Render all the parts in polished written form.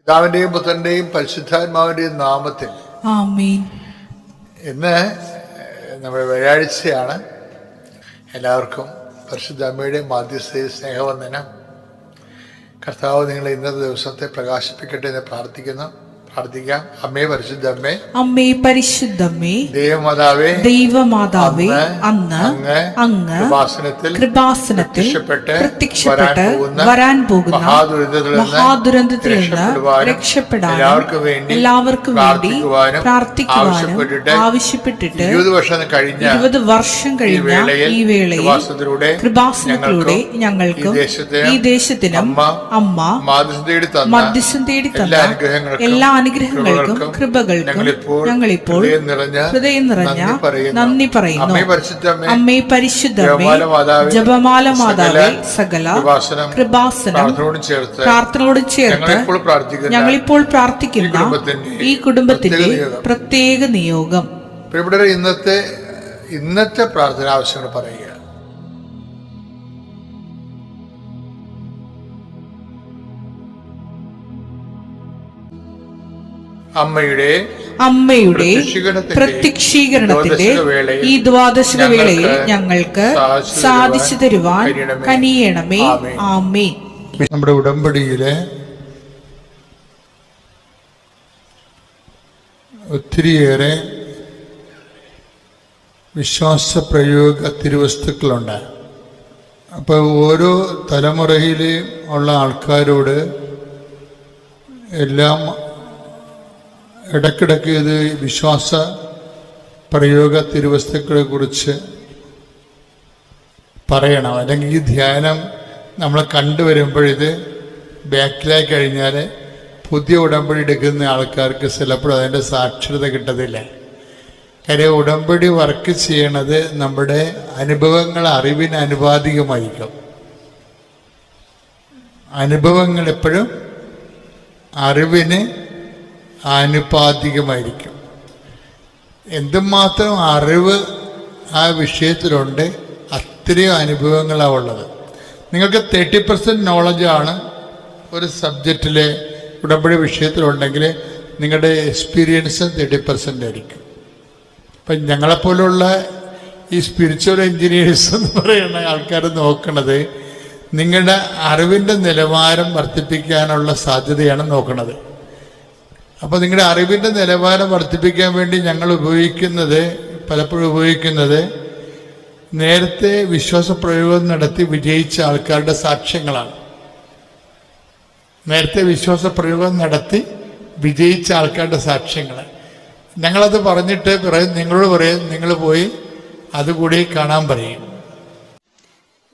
പിതാവിന്റെയും പുത്രന്റെയും പരിശുദ്ധാത്മാവിന്റെയും നാമത്തിൽ ആമേൻ. ഇന്ന് നമ്മുടെ വ്യാഴാഴ്ചയാണ്. എല്ലാവർക്കും പരിശുദ്ധ അമ്മയുടെ മാധ്യസ്ഥയിൽ സ്നേഹവന്ദനം. കർത്താവ് നിങ്ങളെ ഇന്നത്തെ ദിവസത്തെ പ്രകാശിപ്പിക്കട്ടെ എന്ന് പ്രാർത്ഥിക്കാം. അമ്മേ പരിശുദ്ധ അമ്മേ, അമ്മേ പരിശുദ്ധമ്മേ, ദൈവമാതാവേ, ദൈവമാതാവേ, അന്ന് അങ്ങ് കൃപാസനത്തിൽ പ്രത്യക്ഷപ്പെട്ട് വരാൻ പോകുന്ന മഹാദുരന്തത്തിൽ നിന്ന് രക്ഷപ്പെടാൻ എല്ലാവർക്കും വേണ്ടി പ്രാർത്ഥിക്കുവാനും ആവശ്യപ്പെട്ടിട്ട് 20 വർഷം കഴിഞ്ഞ ഈ വേളയിൽ കൃപാസനത്തിലൂടെ ഞങ്ങൾക്കും ഈ ദേശത്തിനും അമ്മ മധ്യസ്ഥം തേടി തന്ന എല്ലാ അനുഗ്രഹങ്ങൾക്കും കൃപകൾക്കും ഞങ്ങളിപ്പോൾ ഹൃദയം നിറഞ്ഞ നന്ദി പറയുന്നു. അമ്മേ പരിശുദ്ധമേ, ജപമാല മാതാവേ, സകല കൃപാസനം പ്രാർത്ഥനയോട് ചേർത്ത് ഞങ്ങളിപ്പോൾ പ്രാർത്ഥിക്കുന്ന ഈ കുടുംബത്തിന്റെ പ്രത്യേക നിയോഗം. ഇന്നത്തെ പ്രാർത്ഥന ആവശ്യങ്ങൾ പറയുക. അമ്മയുടെ പ്രത്യക്ഷീകരണത്തിന്റെ ഈ ദ്വാദശ വേളയിൽ ഞങ്ങൾക്ക് സാധിച്ചു തരുവാൻ കനിയണമേ. ആമേൻ. നമ്മുടെ ഉടമ്പടിയിലെ ഒത്തിരിയേറെ വിശ്വാസ പ്രയോഗ തിരുവസ്തുക്കളുണ്ട്. അപ്പോൾ ഓരോ തലമുറയിൽ ഉള്ള ആൾക്കാരോട് എല്ലാം ഇടയ്ക്കിടയ്ക്ക് ഇത് വിശ്വാസ പ്രയോഗ തിരുവസ്തുക്കളെ കുറിച്ച് പറയണം. അല്ലെങ്കിൽ ഈ ധ്യാനം നമ്മൾ കണ്ടുവരുമ്പോഴിത് ബാക്കിലായി കഴിഞ്ഞാൽ പുതിയ ഉടമ്പടി എടുക്കുന്ന ആൾക്കാർക്ക് ചിലപ്പോൾ അതിൻ്റെ സാക്ഷരത കിട്ടത്തില്ല. കാര്യം ഉടമ്പടി വർക്ക് ചെയ്യണത് നമ്മുടെ അനുഭവങ്ങൾ അറിവിന് അനുപാതികമായിരിക്കും. അനുഭവങ്ങൾ എപ്പോഴും അറിവിന് ആനുപാതികമായിരിക്കും. എന്തുമാത്രം അറിവ് ആ വിഷയത്തിലുണ്ട് അത്രയും അനുഭവങ്ങളാണ് ഉള്ളത്. നിങ്ങൾക്ക് 30% നോളജാണ് ഒരു സബ്ജക്റ്റിലെ ഉടമ്പടി വിഷയത്തിലുണ്ടെങ്കിൽ നിങ്ങളുടെ എക്സ്പീരിയൻസ് 30% ആയിരിക്കും. അപ്പം ഞങ്ങളെപ്പോലുള്ള ഈ സ്പിരിച്വൽ എൻജിനീയേഴ്സ് എന്ന് പറയുന്ന ആൾക്കാർ നോക്കുന്നത് നിങ്ങളുടെ അറിവിൻ്റെ നിലവാരം വർദ്ധിപ്പിക്കാനുള്ള സാധ്യതയാണ് നോക്കുന്നത്. അപ്പോൾ നിങ്ങളുടെ അറിവിൻ്റെ നിലവാരം വർദ്ധിപ്പിക്കാൻ വേണ്ടി ഞങ്ങൾ പലപ്പോഴും ഉപയോഗിക്കുന്നത് നേരത്തെ വിശ്വാസ പ്രയോഗം നടത്തി വിജയിച്ച ആൾക്കാരുടെ സാക്ഷ്യങ്ങളാണ്. നേരത്തെ വിശ്വാസ പ്രയോഗം നടത്തി വിജയിച്ച ആൾക്കാരുടെ സാക്ഷ്യങ്ങൾ ഞങ്ങളത് പറഞ്ഞിട്ട് നിങ്ങളോട് പറയും, നിങ്ങൾ പോയി അതുകൂടി കാണാൻ പറയും.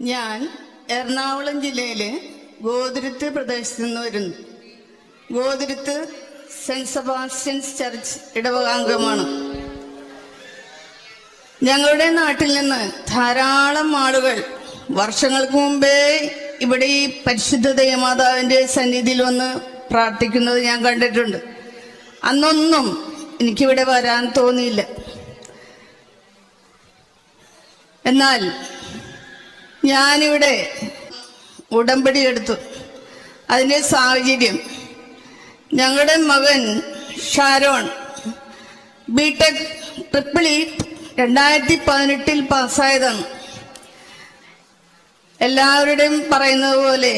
ഞാൻ എറണാകുളം ജില്ലയിലെ ഗോതിരുത്ത് പ്രദേശത്ത് നിന്ന് വരുന്നു. ഗോതിരുത്ത് സെന്റ് സെബാസ്റ്റ്യൻസ് ചർച്ച് ഇടവകാംഗമാണ്. ഞങ്ങളുടെ നാട്ടിൽ നിന്ന് ധാരാളം ആളുകൾ വർഷങ്ങൾക്ക് മുമ്പേ ഇവിടെ ഈ പരിശുദ്ധ ദേവമാതാവിൻ്റെ സന്നിധിയിൽ വന്ന് പ്രാർത്ഥിക്കുന്നത് ഞാൻ കണ്ടിട്ടുണ്ട്. അന്നൊന്നും എനിക്കിവിടെ വരാൻ തോന്നിയില്ല. എന്നാൽ ഞാനിവിടെ ഉടമ്പടി എടുത്തു. അതിൻ്റെ സാഹചര്യം, ഞങ്ങളുടെ മകൻ ഷാരോൺ ബിടെക് ട്രിപ്പിൾ-ഇ 2018 പാസ്സായതാണ്. എല്ലാവരുടെയും പറയുന്നത് പോലെ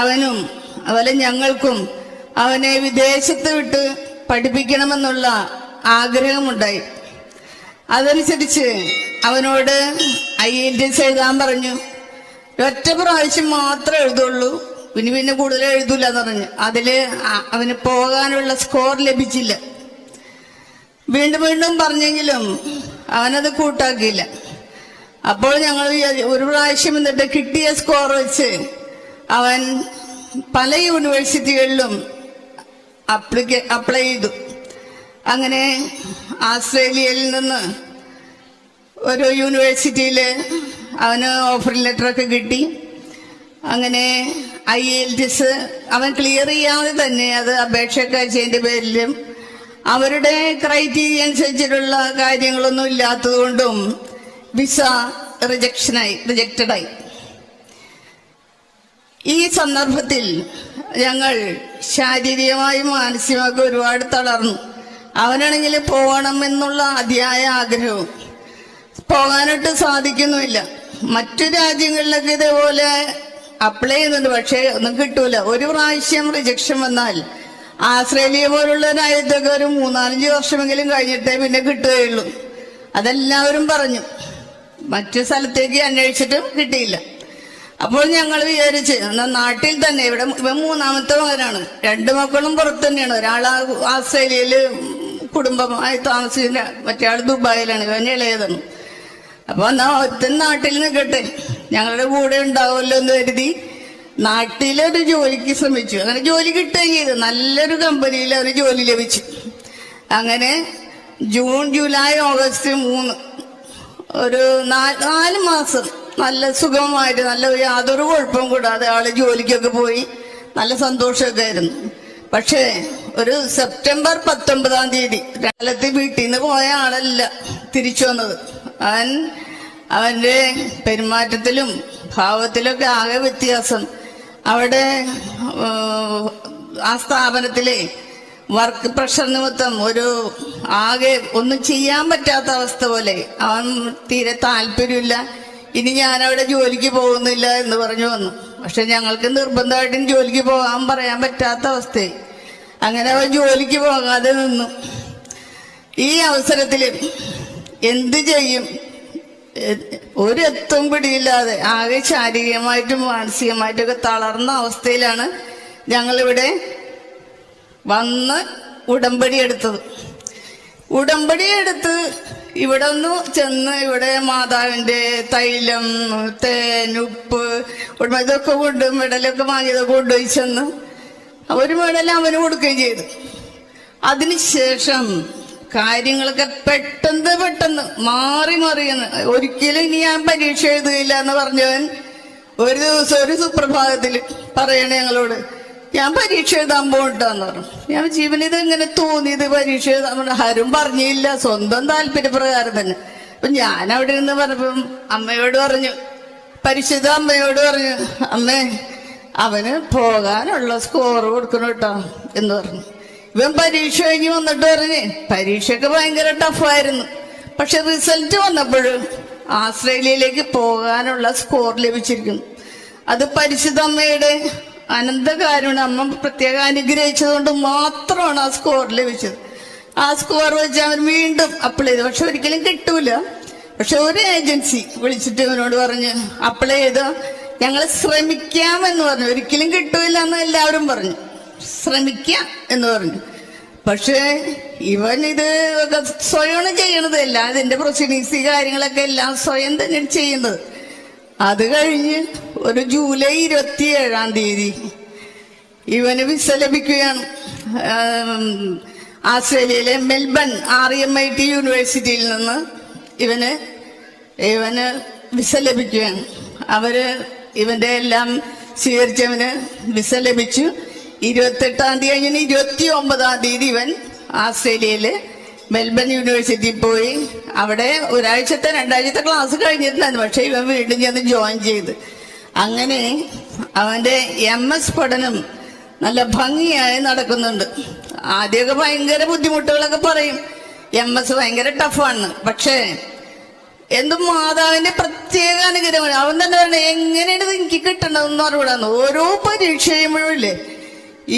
അവനും അതുപോലെ ഞങ്ങൾക്കും അവനെ വിദേശത്ത് വിട്ട് പഠിപ്പിക്കണമെന്നുള്ള ആഗ്രഹമുണ്ടായി. അതനുസരിച്ച് അവനോട് IELTS എഴുതാൻ പറഞ്ഞു. ഒറ്റ പ്രാവശ്യം മാത്രമേ എഴുതുള്ളൂ, പിന്നെ കൂടുതൽ എഴുതൂല എന്ന് പറഞ്ഞു. അതിൽ അവന് പോകാനുള്ള സ്കോർ ലഭിച്ചില്ല. വീണ്ടും പറഞ്ഞെങ്കിലും അവനത് കൂട്ടാക്കിയില്ല. അപ്പോൾ ഞങ്ങൾ ഒരു പ്രാവശ്യം എന്നിട്ട് കിട്ടിയ സ്കോർ വെച്ച് അവൻ പല യൂണിവേഴ്സിറ്റികളിലും അപ്ലൈ ചെയ്തു. അങ്ങനെ ആസ്ട്രേലിയയിൽ നിന്ന് ഒരു യൂണിവേഴ്സിറ്റിയിൽ അവന് ഓഫർ ലെറ്ററൊക്കെ കിട്ടി. അങ്ങനെ IELTS അവൻ ക്ലിയർ ചെയ്യാതെ തന്നെ അത് അപേക്ഷയൊക്കെ അയച്ചതിൻ്റെ പേരിലും അവരുടെ ക്രൈറ്റീരിയ അനുസരിച്ചിട്ടുള്ള കാര്യങ്ങളൊന്നും ഇല്ലാത്തത് കൊണ്ടും വിസ റിജക്റ്റഡായി. ഈ സന്ദർഭത്തിൽ ഞങ്ങൾ ശാരീരികമായും മാനസികമായും ഒരുപാട് തളർന്നു. അവനാണെങ്കിൽ പോകണം എന്നുള്ള അതിയായ ആഗ്രഹവും പോകാനായിട്ട് സാധിക്കുന്നുമില്ല. മറ്റു രാജ്യങ്ങളിലൊക്കെ ഇതേപോലെ അപ്ലൈ ചെയ്യുന്നുണ്ട്, പക്ഷേ ഒന്നും കിട്ടൂല. ഒരു പ്രാവശ്യം റിജക്ഷൻ വന്നാൽ ആസ്ട്രേലിയ പോലുള്ള രാജ്യത്തൊക്കെ ഒരു 3-4 വർഷമെങ്കിലും കഴിഞ്ഞിട്ടേ പിന്നെ കിട്ടുകയുള്ളൂ. അതെല്ലാവരും പറഞ്ഞു. മറ്റു സ്ഥലത്തേക്ക് അന്വേഷിച്ചിട്ടും കിട്ടിയില്ല. അപ്പോൾ ഞങ്ങൾ വിചാരിച്ച് എന്നാൽ നാട്ടിൽ തന്നെ, ഇവിടെ ഇവൻ 3ാമത്തെ മകനാണ്. 2 മക്കളും പുറത്ത് തന്നെയാണ്. ഒരാൾ ആസ്ട്രേലിയയിൽ കുടുംബമായി താമസിക്കുന്ന, മറ്റേ ആൾ ദുബായിലാണ്, ഇവൻ ഇളയതാണ്. അപ്പൊ എന്നാ ഒറ്റ നാട്ടിൽ നിൽക്കട്ടെ, ഞങ്ങളുടെ കൂടെ ഉണ്ടാവുമല്ലോ എന്ന് കരുതി നാട്ടിലൊരു ജോലിക്ക് ശ്രമിച്ചു. അങ്ങനെ ജോലി കിട്ടുകയും ചെയ്തു. നല്ലൊരു കമ്പനിയിൽ അവന് ജോലി ലഭിച്ചു. അങ്ങനെ ജൂൺ, ജൂലൈ, ഓഗസ്റ്റ് 3 ഒരു 4 മാസം നല്ല സുഖമായിട്ട്, നല്ല യാതൊരു കുഴപ്പവും കൂടാതെ ആള് ജോലിക്കൊക്കെ പോയി നല്ല സന്തോഷമൊക്കെ ആയിരുന്നു. പക്ഷേ ഒരു സെപ്റ്റംബർ 19-ാം തീയതി കാലത്ത് വീട്ടിൽ നിന്ന് പോയ ആളല്ല തിരിച്ചു വന്നത്. അവന്റെ പെരുമാറ്റത്തിലും ഭാവത്തിലൊക്കെ ആകെ വ്യത്യാസം. അവിടെ ആ സ്ഥാപനത്തിലെ വർക്ക് പ്രഷർ നിമിത്തം ഒരു ആകെ ഒന്നും ചെയ്യാൻ പറ്റാത്ത അവസ്ഥ പോലെ. അവൻ തീരെ താല്പര്യമില്ല. ഇനി ഞാൻ അവിടെ ജോലിക്ക് പോകുന്നില്ല എന്ന് പറഞ്ഞു വന്നു. പക്ഷെ ഞങ്ങൾക്ക് നിർബന്ധമായിട്ടും ജോലിക്ക് പോകാൻ പറയാൻ പറ്റാത്ത അവസ്ഥയായി. അങ്ങനെ അവൻ ജോലിക്ക് പോകാതെ നിന്നു. ഈ അവസരത്തിൽ എന്ത് ചെയ്യും, ഒരു എത്തും പിടിയില്ലാതെ ആകെ ശാരീരികമായിട്ടും മാനസികമായിട്ടൊക്കെ തളർന്ന അവസ്ഥയിലാണ് ഞങ്ങളിവിടെ വന്ന് ഉടമ്പടി എടുത്തത്. ഉടമ്പടി എടുത്ത് ഇവിടെ ഒന്ന് ചെന്ന് ഇവിടെ മാതാവിന്റെ തൈലം, തേൻ, ഉപ്പ്, ഇതൊക്കെ കൊണ്ട് മെഡലൊക്കെ വാങ്ങിയതൊക്കെ കൊണ്ടുപോയി ചെന്ന് ഒരു മെഡൽ അവന് കൊടുക്കുകയും ചെയ്തു. അതിനുശേഷം കാര്യങ്ങളൊക്കെ പെട്ടെന്ന് മാറി മറിയുന്നു. ഒരിക്കലും ഇനി ഞാൻ പരീക്ഷ എഴുതുകയില്ല എന്ന് പറഞ്ഞവൻ ഒരു ദിവസം ഒരു സുപ്രഭാതത്തിൽ പറയണേ ഞങ്ങളോട്, ഞാൻ പരീക്ഷ എഴുതാൻ പോകണ്ടെന്ന് പറഞ്ഞു. ഞാൻ ജീവനിത് എങ്ങനെ തോന്നിയത് പരീക്ഷ എഴുതാൻ? ആരും പറഞ്ഞില്ല, സ്വന്തം താല്പര്യപ്രകാരം തന്നെ. അപ്പൊ ഞാൻ അവിടെ നിന്ന് പറഞ്ഞപ്പം അമ്മയോട് പറഞ്ഞു, പരിശുദ്ധ അമ്മയോട് പറഞ്ഞു, അമ്മേ അവന് പോകാനുള്ള സ്കോർ കൊടുക്കണം കേട്ടോ എന്ന് പറഞ്ഞു. ഇവൻ പരീക്ഷ കഴിഞ്ഞ് വന്നിട്ട് പറഞ്ഞ് പരീക്ഷയൊക്കെ ഭയങ്കര ടഫായിരുന്നു. പക്ഷെ റിസൾട്ട് വന്നപ്പോൾ ആസ്ട്രേലിയയിലേക്ക് പോകാനുള്ള സ്കോർ ലഭിച്ചിരിക്കുന്നു. അത് പരിശുദ്ധ അമ്മയുടെ അനന്തകാരുണ്യം, അമ്മ പ്രത്യേകം അനുഗ്രഹിച്ചതുകൊണ്ട് മാത്രമാണ് ആ സ്കോർ ലഭിച്ചത്. ആ സ്കോർ വെച്ച് അവൻ വീണ്ടും അപ്ലൈ ചെയ്തു. പക്ഷെ ഒരിക്കലും കിട്ടൂല. പക്ഷെ ഒരു ഏജൻസി വിളിച്ചിട്ട് ഇവനോട് പറഞ്ഞ് അപ്ലൈ ചെയ്ത് ഞങ്ങൾ ശ്രമിക്കാമെന്ന് പറഞ്ഞു. ഒരിക്കലും കിട്ടൂല എന്ന് എല്ലാവരും പറഞ്ഞു, ശ്രമിക്കാം എന്ന് പറഞ്ഞു. പക്ഷേ ഇവൻ ഇത് സ്വയം ചെയ്യണതല്ല, ഇതിന്റെ പ്രൊസീഡിങ്സ് കാര്യങ്ങളൊക്കെ എല്ലാം സ്വയം തന്നെ ചെയ്യുന്നത്. അത് കഴിഞ്ഞ് ഒരു ജൂലൈ 27-ാം തീയതി ഇവന് വിസ ലഭിക്കുകയാണ്. ആസ്ട്രേലിയയിലെ മെൽബൺ RMIT യൂണിവേഴ്സിറ്റിയിൽ നിന്ന് ഇവന് വിസ ലഭിക്കുകയാണ്. ഇവന്റെ എല്ലാം സ്വീകരിച്ചവന് വിസ ലഭിച്ചു. 28-ാം തീയതി കഴിഞ്ഞ് 29-ാം തീയതി ഇവൻ ആസ്ട്രേലിയയില് മെൽബൺ യൂണിവേഴ്സിറ്റിയിൽ പോയി. അവിടെ 2-ആഴ്ചത്തെ ക്ലാസ് കഴിഞ്ഞിട്ടുണ്ടായിരുന്നു. പക്ഷെ ഇവൻ വീണ്ടും ചെന്ന് ജോയിൻ ചെയ്ത് അങ്ങനെ അവന്റെ MS പഠനം നല്ല ഭംഗിയായി നടക്കുന്നുണ്ട്. ആദ്യമൊക്കെ ഭയങ്കര ബുദ്ധിമുട്ടുകളൊക്കെ പറയും, MS ഭയങ്കര ടഫാണ്. പക്ഷേ എന്തും മാതാവിന്റെ പ്രത്യേക അനുഗ്രഹമാണ്. അവൻ തന്നെ പറഞ്ഞു, എങ്ങനെയാണ് ഇത് എനിക്ക് കിട്ടണമെന്ന് അറിവിടാന്ന്. ഓരോ പരീക്ഷ ചെയ്യുമ്പോഴും ഇല്ലേ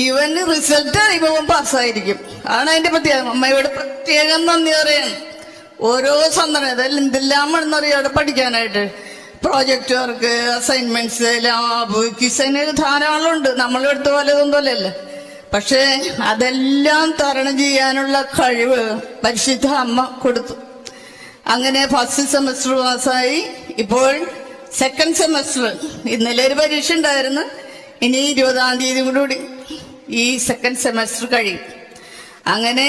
ഇവന് റിസൾട്ട് അറിയുമ്പോൾ പാസ്സായിരിക്കും. ആണ് അതിന്റെ പ്രത്യേകം. അമ്മയോട് പ്രത്യേകം നന്ദി പറയാണ്. ഓരോ സന്ദർഭം എന്തെല്ലാം വേണമെന്നറിയാം അവിടെ പഠിക്കാനായിട്ട്. പ്രോജക്റ്റ് വർക്ക്, അസൈൻമെന്റ്സ്, ലാബ്, കിസന് ധാരാളം ഉണ്ട്. നമ്മളെടുത്ത പോലെതൊന്നും അല്ലല്ലോ. പക്ഷെ അതെല്ലാം തരണം ചെയ്യാനുള്ള കഴിവ് പരിശുദ്ധ അമ്മ കൊടുത്തു. അങ്ങനെ ഫസ്റ്റ് സെമസ്റ്റർ പാസ്സായി. ഇപ്പോൾ സെക്കൻഡ് സെമസ്റ്റർ, ഇന്നലെ ഒരു പരീക്ഷ ഉണ്ടായിരുന്നു. ഇനി 20-ാം തീയതി കൂടി ഈ സെക്കൻഡ് സെമസ്റ്റർ കഴിയും. അങ്ങനെ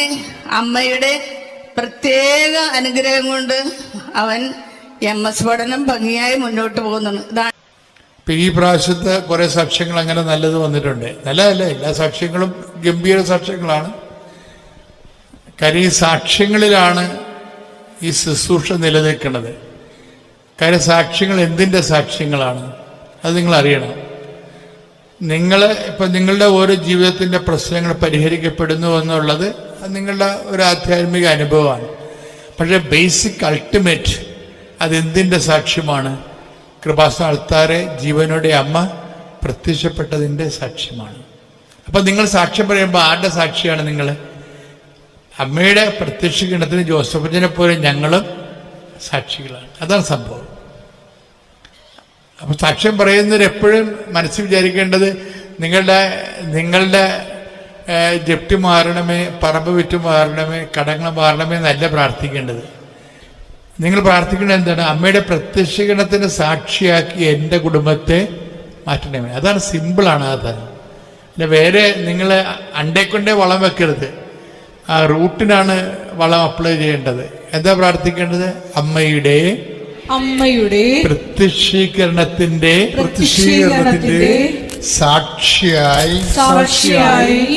അമ്മയുടെ പ്രത്യേക അനുഗ്രഹം കൊണ്ട് അവൻ MS പഠനം ഭംഗിയായി മുന്നോട്ട് പോകുന്നുണ്ട്. ഇപ്പൊ ഈ പ്രാവശ്യത്തെ കുറെ സാക്ഷ്യങ്ങൾ അങ്ങനെ നല്ലത് വന്നിട്ടുണ്ട്. നല്ലതല്ല, എല്ലാ സാക്ഷ്യങ്ങളും ഗംഭീര സാക്ഷ്യങ്ങളാണ്. കാര്യം ഈ സാക്ഷ്യങ്ങളിലാണ് ഈ ശുശ്രൂഷ നിലനിൽക്കുന്നത്. കാര്യം സാക്ഷ്യങ്ങൾ എന്തിൻ്റെ സാക്ഷ്യങ്ങളാണ് അത് നിങ്ങൾ അറിയണം. ഇപ്പം നിങ്ങളുടെ ഓരോ ജീവിതത്തിൻ്റെ പ്രശ്നങ്ങൾ പരിഹരിക്കപ്പെടുന്നു എന്നുള്ളത് നിങ്ങളുടെ ഒരു ആധ്യാത്മിക അനുഭവമാണ്. പക്ഷേ ബേസിക് അൾട്ടിമേറ്റ് അതെന്തിൻ്റെ സാക്ഷ്യമാണ്? കൃപാസന അൾത്താരെ ജീവനോടെ അമ്മ പ്രത്യക്ഷപ്പെട്ടതിൻ്റെ സാക്ഷ്യമാണ്. അപ്പം നിങ്ങൾ സാക്ഷ്യം പറയുമ്പോൾ ആരുടെ സാക്ഷിയാണ് നിങ്ങൾ? അമ്മയുടെ പ്രത്യക്ഷീകരണത്തിന് ജോസഫിനെ പോലെ ഞങ്ങളും സാക്ഷികളാണ്. അതാണ് സംഭവം. അപ്പം സാക്ഷ്യം പറയുന്നവർ എപ്പോഴും മനസ്സിൽ വിചാരിക്കേണ്ടത് നിങ്ങളുടെ ജപ്തി മാറണമേ, പറമ്പ് വിറ്റ് മാറണമേ, കടങ്ങൾ മാറണമേ എന്നല്ല പ്രാർത്ഥിക്കേണ്ടത്. നിങ്ങൾ പ്രാർത്ഥിക്കേണ്ടത് എന്താണ്? അമ്മയുടെ പ്രത്യക്ഷീകരണത്തിന് സാക്ഷിയാക്കി എൻ്റെ കുടുംബത്തെ മാറ്റണമേ. അതാണ് സിമ്പിളാണ്. അതാണ്. പിന്നെ വേറെ നിങ്ങൾ അണ്ടേക്കൊണ്ടേ വളം വെക്കരുത്. ആ റൂട്ടിനാണ് വളം അപ്ലൈ ചെയ്യേണ്ടത്. എന്താ പ്രാർത്ഥിക്കേണ്ടത്? അമ്മയുടെ പ്രത്യക്ഷീകരണത്തിന്റെ സാക്ഷിയായി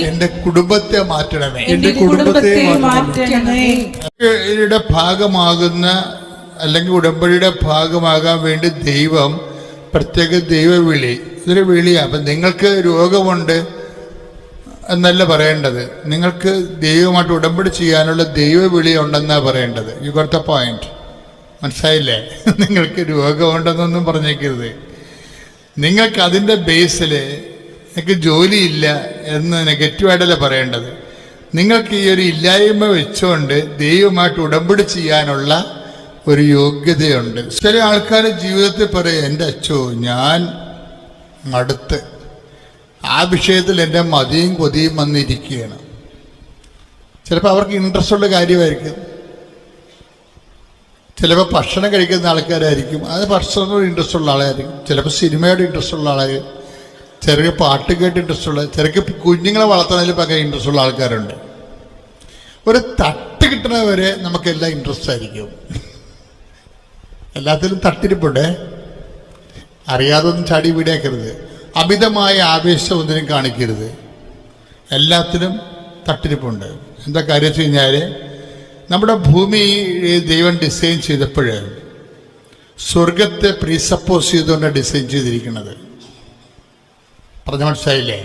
എന്റെ കുടുംബത്തെ മാറ്റണമേ. ഉടമ്പടിയുടെ ഭാഗമാകുന്ന അല്ലെങ്കിൽ ഉടമ്പടിയുടെ ഭാഗമാകാൻ വേണ്ടി ദൈവം പ്രത്യേക ദൈവവിളി, ഇതൊരു വിളിയാണ്. അപ്പം നിങ്ങൾക്ക് രോഗമുണ്ട് എന്നല്ല പറയേണ്ടത്, നിങ്ങൾക്ക് ദൈവമായിട്ട് ഉടമ്പടി ചെയ്യാനുള്ള ദൈവവിളി ഉണ്ടെന്നാണ് പറയേണ്ടത്. You got the point. മനസ്സിലായില്ലേ? നിങ്ങൾക്ക് രോഗമുണ്ടെന്നൊന്നും പറഞ്ഞേക്കരുത്. നിങ്ങൾക്ക് അതിൻ്റെ ബേസിൽ എനിക്ക് ജോലിയില്ല എന്ന് നെഗറ്റീവായിട്ടല്ല പറയേണ്ടത്. നിങ്ങൾക്ക് ഈ ഒരു ഇല്ലായ്മ വെച്ചുകൊണ്ട് ദൈവമായിട്ട് ഉടമ്പടി ചെയ്യാനുള്ള ഒരു യോഗ്യതയുണ്ട്. ചില ആൾക്കാർ ജീവിതത്തിൽ പറയും, എൻ്റെ അച്ചോ ഞാൻ മടുത്ത് ആ വിഷയത്തിൽ എൻ്റെ മതിയും കൊതിയും വന്നിരിക്കുകയാണ്. ചിലപ്പോൾ അവർക്ക് ഇൻട്രസ്റ്റ് ഉള്ള കാര്യമായിരിക്കും. ചിലപ്പോൾ ഭക്ഷണം കഴിക്കുന്ന ആൾക്കാരായിരിക്കും, അത് ഭക്ഷണത്തോട് ഇൻട്രസ്റ്റ് ഉള്ള ആളായിരിക്കും. ചിലപ്പോൾ സിനിമയോട് ഇൻട്രസ്റ്റ് ഉള്ള ആളായിരിക്കും. ചെറിയ പാട്ട് കേട്ട് ഇൻട്രസ്റ്റ് ഉള്ള, ചെറിയ കുഞ്ഞുങ്ങളെ വളർത്തുന്നതിൽ ഭയങ്കര ഇൻട്രസ്റ്റ് ഉള്ള ആൾക്കാരുണ്ട്. ഒരു തട്ട് കിട്ടുന്നവരെ നമുക്കെല്ലാം ഇൻട്രസ്റ്റ് ആയിരിക്കും. എല്ലാത്തിലും തട്ടിരിപ്പുണ്ടേ. അറിയാതൊന്നും ചാടി വീടേക്കരുത്. അമിതമായ ആവേശം ഒന്നിനും കാണിക്കരുത്. എല്ലാത്തിനും തട്ടിരിപ്പുണ്ട്. എന്താ കാര്യം വെച്ച് കഴിഞ്ഞാൽ, നമ്മുടെ ഭൂമി ദൈവം ഡിസൈൻ ചെയ്തപ്പോൾ സ്വർഗത്തെ പ്രീസപ്പോസ് ചെയ്തുകൊണ്ട് ഡിസൈൻ ചെയ്തിരിക്കുന്നത്. പറഞ്ഞ മനസ്സിലായില്ലേ?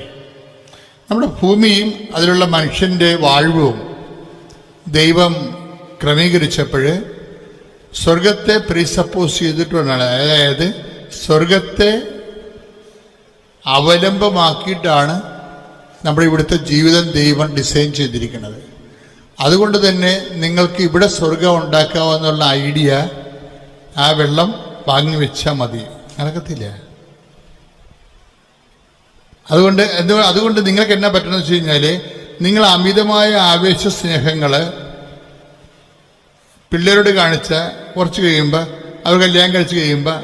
നമ്മുടെ ഭൂമിയും അതിലുള്ള മനുഷ്യൻ്റെ വാഴ്വും ദൈവം ക്രമീകരിച്ചപ്പോൾ സ്വർഗത്തെ പ്രീസപ്പോസ് ചെയ്തിട്ടുണ്ടാണ്. അതായത് സ്വർഗത്തെ അവലംബമാക്കിയിട്ടാണ് നമ്മുടെ ഇവിടുത്തെ ജീവിതം ദൈവം ഡിസൈൻ ചെയ്തിരിക്കുന്നത്. അതുകൊണ്ട് തന്നെ നിങ്ങൾക്ക് ഇവിടെ സ്വർഗം ഉണ്ടാക്കാമെന്നുള്ള ഐഡിയ ആ വെള്ളം വാങ്ങി വെച്ചാൽ മതി, നടക്കത്തില്ല. അതുകൊണ്ട് നിങ്ങൾക്ക് എന്നാ പറ്റണമെന്ന് വെച്ച് കഴിഞ്ഞാൽ, നിങ്ങൾ അമിതമായ ആവേശ സ്നേഹങ്ങൾ പിള്ളേരോട് കാണിച്ച കുറച്ച് കഴിയുമ്പോൾ, അവർ കല്യാണം കഴിച്ച് കഴിയുമ്പോൾ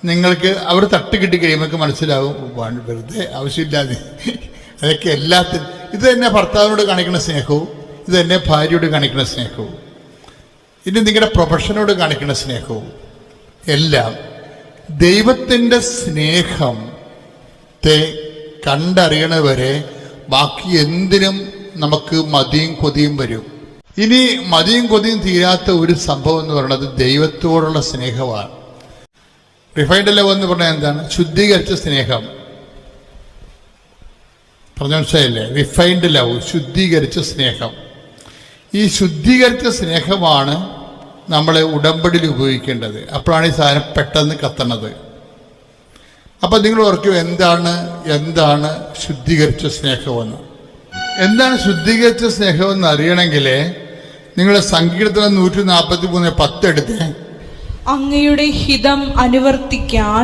നിങ്ങൾക്ക് അവർ തട്ട് കിട്ടി കഴിയുമ്പോൾ മനസ്സിലാവും, വെറുതെ ആവശ്യമില്ലാതെ അതൊക്കെ എല്ലാത്തിനും. ഇത് തന്നെ ഭർത്താവിനോട് കാണിക്കുന്ന സ്നേഹവും, ഇത് തന്നെ ഭാര്യയോട് കാണിക്കുന്ന സ്നേഹവും, ഇനി നിങ്ങളുടെ പ്രൊഫഷനോട് കാണിക്കുന്ന സ്നേഹവും എല്ലാം ദൈവത്തിൻ്റെ സ്നേഹത്തെ കണ്ടറിയണവരെ ബാക്കി എന്തിനും നമുക്ക് മതിയും കൊതിയും വരും. ഇനി മതിയും കൊതിയും തീരാത്ത ഒരു സംഭവം എന്ന് പറയുന്നത് ദൈവത്തോടുള്ള സ്നേഹമാണ്. റിഫൈൻഡ് ലവ് എന്ന് പറഞ്ഞാൽ എന്താണ്? ശുദ്ധീകരിച്ച സ്നേഹം. പറഞ്ഞ മനസ്സിലായില്ലേ? റിഫൈൻഡ് ലവ്, ശുദ്ധീകരിച്ച സ്നേഹം. ഈ ശുദ്ധീകരിച്ച സ്നേഹമാണ് നമ്മളെ ഉടമ്പടിയിൽ ഉപയോഗിക്കേണ്ടത്. അപ്പോഴാണ് ഈ സാധനം പെട്ടെന്ന് കത്തണത്. അപ്പം നിങ്ങൾ ഓർക്കും, എന്താണ് ശുദ്ധീകരിച്ച സ്നേഹമെന്ന്? എന്താണ് ശുദ്ധീകരിച്ച സ്നേഹമെന്ന് അറിയണമെങ്കിൽ നിങ്ങൾ സങ്കീർത്തനം 143:10 എടുത്തേ. അങ്ങയുടെ ഹിതം അനുവർത്തിക്കാൻ,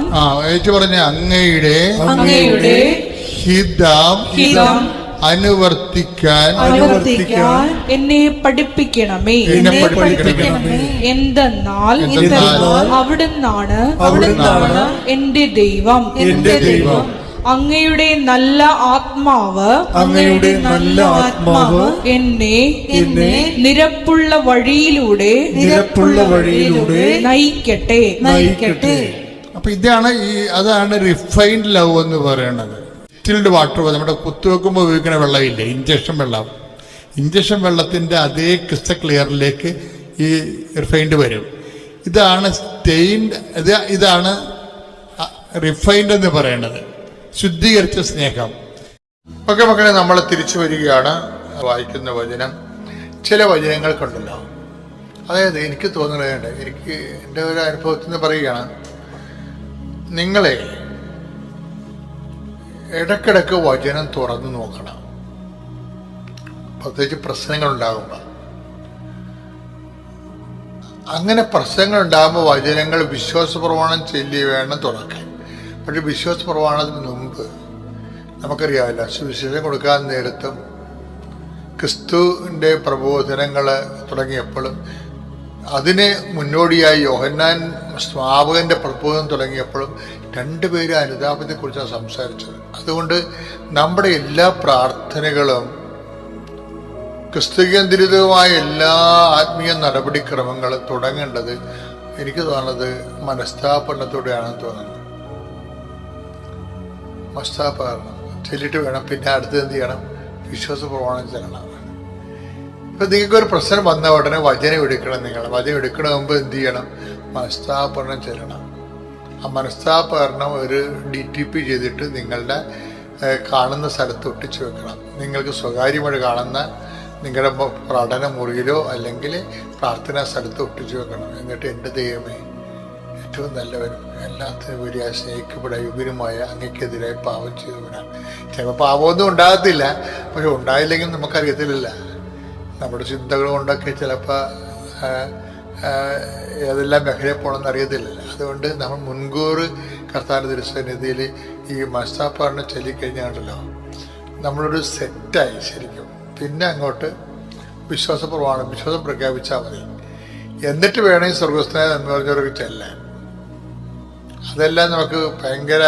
ഏറ്റു പറഞ്ഞ അങ്ങയുടെ ഹിതം അനുവർത്തിക്കാൻ എന്നെ പഠിപ്പിക്കണമേ. എന്തെന്നാൽ അവിടുന്നാണ് എന്റെ ദൈവം. അങ്ങയുടെ നല്ല ആത്മാവ് എന്നെ നിരപ്പുള്ള വഴിയിലൂടെ നയിക്കട്ടെ. അപ്പൊ അതാണ് റിഫൈൻഡ് ലവ് എന്ന് പറയുന്നത്. ഡിസ്റ്റിൽഡ് വാട്ടർ, നമ്മുടെ കുത്തുവെക്കുമ്പോൾ ഉപയോഗിക്കുന്ന വെള്ളമില്ലേ, ഇഞ്ചക്ഷൻ വെള്ളത്തിന്റെ അതേ ക്രിസ്റ്റൽ ക്ലിയറിലേക്ക് ഈ റിഫൈൻഡ് വരും. ഇതാണ് സ്റ്റെയിൻഡ്, ഇതാണ് റിഫൈൻഡ് എന്ന് പറയുന്നത്. ശുദ്ധീകരിച്ച സ്നേഹം. ഓക്കെ മക്കളെ, നമ്മൾ തിരിച്ചു വരികയാണ്. വായിക്കുന്ന വചനം, ചില വചനങ്ങൾക്കുണ്ടല്ലോ, അതായത് എനിക്ക് തോന്നുന്നത്, എനിക്ക് എൻ്റെ ഒരു അനുഭവത്തിൽ നിന്ന് പറയുകയാണ്, നിങ്ങളെ ഇടക്കിടക്ക് വചനം തുറന്നു നോക്കണം, പ്രത്യേകിച്ച് പ്രശ്നങ്ങൾ ഉണ്ടാകുമ്പോൾ. അങ്ങനെ പ്രശ്നങ്ങൾ ഉണ്ടാകുമ്പോൾ വചനങ്ങൾ വിശ്വാസ പ്രമാണം ചൊല്ലി വേണം തുറക്കാൻ. പക്ഷെ വിശ്വാസ പ്രമാണത്തിന് മുമ്പ് നമുക്കറിയാമല്ലോ, സുവിശേഷം കൊടുക്കാൻ നേരത്തും ക്രിസ്തുവിൻ്റെ പ്രബോധനങ്ങൾ തുടങ്ങിയപ്പോഴും അതിന് മുന്നോടിയായി യോഹന്നാൻ സ്നാപകന്റെ പ്രബോധനം തുടങ്ങിയപ്പോഴും രണ്ടുപേരും അനുതാപത്തെക്കുറിച്ചാണ് സംസാരിച്ചത്. അതുകൊണ്ട് നമ്മുടെ എല്ലാ പ്രാർത്ഥനകളും ക്രിസ്തുകേന്ദ്രിതമായ എല്ലാ ആത്മീയ നടപടിക്രമങ്ങളും തുടങ്ങേണ്ടത് എനിക്ക് തോന്നുന്നത് മനസ്താപരണത്തോടെയാണെന്ന് തോന്നുന്നത്. മനസ്താപരണം ചൊല്ലിട്ട് വേണം പിന്നെ അടുത്ത് എന്ത് ചെയ്യണം, വിശ്വാസ പ്രമാണം ചെല്ലണം. ഇപ്പം നിങ്ങൾക്കൊരു പ്രശ്നം വന്ന ഉടനെ വചനം എടുക്കണം. നിങ്ങൾ വചനം എടുക്കണ മുമ്പ് എന്ത് ചെയ്യണം, മനസ്താപരണം ചെല്ലണം. ആ മനസ്താപരണം ഒരു DTP ചെയ്തിട്ട് നിങ്ങളുടെ കാണുന്ന സ്ഥലത്ത് ഒട്ടിച്ചു വെക്കണം. നിങ്ങൾക്ക് സ്വകാര്യമായി കാണുന്ന നിങ്ങളുടെ പഠന മുറിയിലോ അല്ലെങ്കിൽ പ്രാർത്ഥനാ സ്ഥലത്ത് ഒട്ടിച്ചു വെക്കണം. എന്നിട്ട് എൻ്റെ ദൈവമേ, ഏറ്റവും നല്ലവരും എല്ലാത്തിനും ഉപരിയായി സ്നേഹിക്കപ്പെടാൻ യുഗനുമായ അങ്ങക്കെതിരായി പാപം ചെയ്തവനാണ്. ചിലപ്പോൾ പാപമൊന്നും ഉണ്ടാകത്തില്ല, പക്ഷെ ഉണ്ടായില്ലെങ്കിൽ നമുക്കറിയത്തില്ല. നമ്മുടെ ചിന്തകൾ കൊണ്ടൊക്കെ ചിലപ്പോൾ ഏതെല്ലാം മേഖലയിൽ പോകണമെന്ന് അറിയത്തില്ലല്ലോ. അതുകൊണ്ട് നമ്മൾ മുൻകൂർ കർത്താവിൻ്റെ തിരുസന്നിധിയിൽ ഈ മനസ്താപരണം ചൊല്ലിക്കഴിഞ്ഞാണല്ലോ നമ്മളൊരു സെറ്റായി ശരിക്കും. പിന്നെ അങ്ങോട്ട് വിശ്വാസം പ്രഖ്യാപിച്ചാൽ മതി. എന്നിട്ട് വേണം ഈ സ്വർഗസ്ഥനായ എന്ന് പറഞ്ഞവർക്ക് ചെല്ലാൻ. അതെല്ലാം നമുക്ക് ഭയങ്കര